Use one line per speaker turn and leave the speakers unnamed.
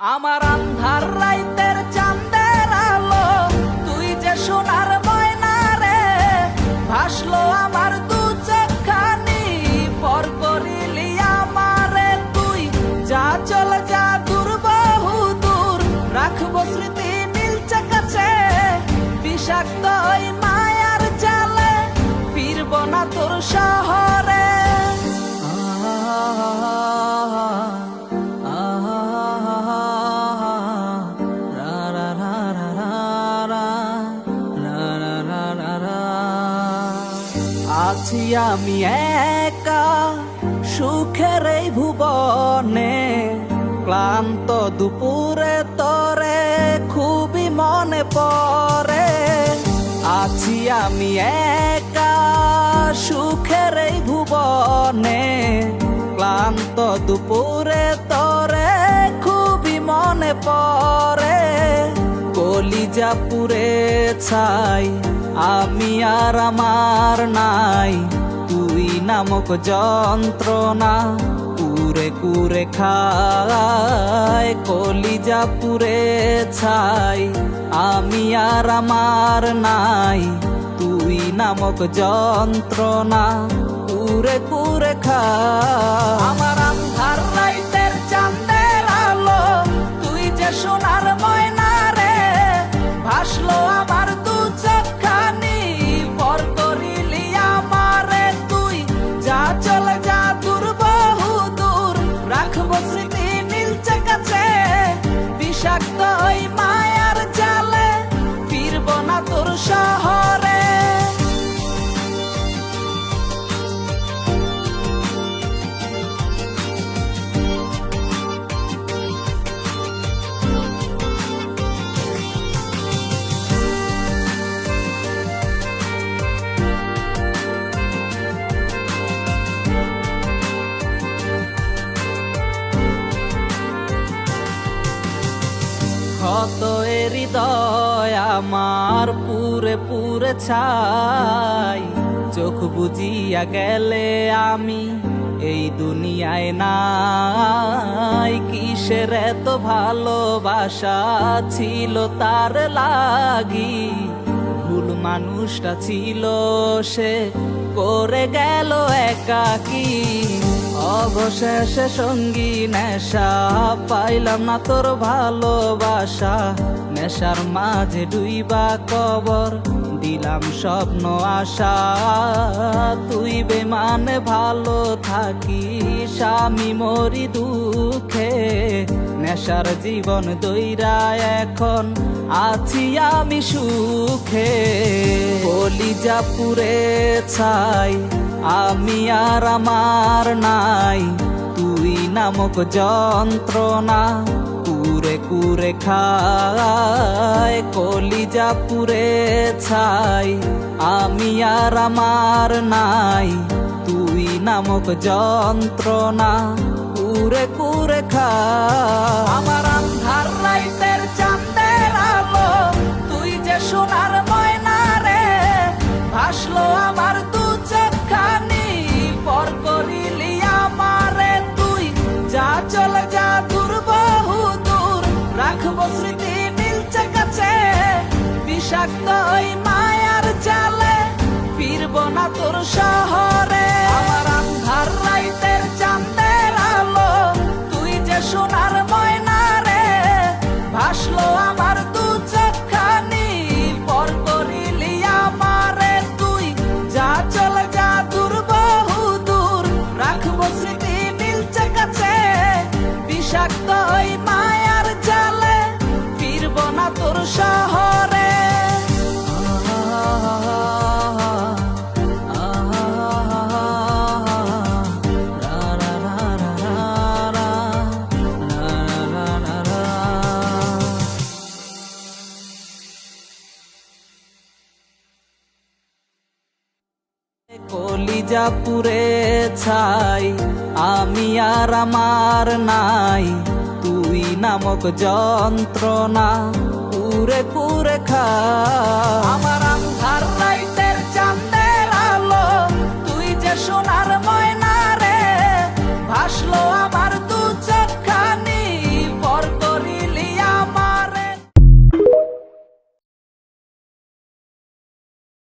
আমার আন্ধার রাইতের চাঁদের আলো, তুই যে সোনার ময়না রে, ভাসলো আমার দু চোখখানি, পর করিলি আমারে তুই। যা চলে যা দূর বহু দূর, রাখবো স্মৃতি নীলচে কাছে, বিষাক্ত ওই মায়ার জালে, ফিরব না তোর শহরে। আছি আমি একা সুখের এই ভুবনে, ক্লান্ত দুপুরে তরে খুবই মনে পড়ে। আছি আমি একা সুখের এই ভুবনে, ক্লান্ত দুপুরে তরে খুবই মনে পড়ে। কলিজা পুড়ে ছাই আমি আর আমার নাই, তুই নামক যন্ত্রণা কুরে কুরে খায়। কলিজা পুড়ে ছাই আমি আর আমার নাই, তুই নামক যন্ত্রণা কুরে কুরে খায়। আমার আন্ধার রাইতের চাঁদের আলো, তুই যে সোনার ময়না রে, ভাসলো আমার দু চোখখানি, পর করিলি আমারে তুই। যা চলে যা দূর বহু দূর, রাখবো স্মৃতি নীলচে কাছে, বিষাক্ত ওই মায়ার জালে, ফিরব না তোর শহরে। ক্ষত হৃদয় আমার পুরে পুরে ছাই, চোখ বুজিয়া গেলে আমি এই দুনিয়ায় নাই। কিসের এত ভালোবাসা ছিল তার লাগি, ভুল মানুষটা ছিল সে, করে গেল একাকী। অবশেষে সঙ্গী নেশা, পাইলাম না তোর ভালোবাসা, নেশার মাঝে ডুইবা কবর দিলাম স্বপ্ন আশা। তুই বেমানে ভালো থাকিস, আমি মরি দুঃখে, নেশার জীবন দইরা এখন আছি আমি সুখে। কলিজা পুড়ে ছাই আমি আর আমার নাই, তুই নামক যন্ত্রণা কুরে কুরে খায়। কলিজা পুড়ে ছাই আমি আর আমার নাই, তুই নামক যন্ত্রণা কুরে কুরে খায়। আমার আন্ধার রাইতের চাঁদের আলো, তুই যে সোনার ময়না রে, ভাসলো আমার দু চোখখানি, পর করিলি আমারে তুই। যা চলে যা দূর বহু দূর, রাখবো স্মৃতি নীলচে কাছে, বিষাক্ত ওই মায়ার জালে, ফিরব না তোর শহরে। আমার আন্ধার রাইতের চাঁদের আলো, তুই যে সোনার ময়না রে, ভাসলো আমার দু চোখখানি, পর করিলি আমারে তুই। যা চলে যা দূর বহু দূর, রাখবো স্মৃতি নীলচে কাছে, বিষাক্ত ওই মায়ার জালে, ফিরব না তোর শহরে। কলিজা পুড়ে ছাই আমি আর আমার নাই, তুই নামক যন্ত্রণা কুরে কুরে খায়। আমার আন্ধার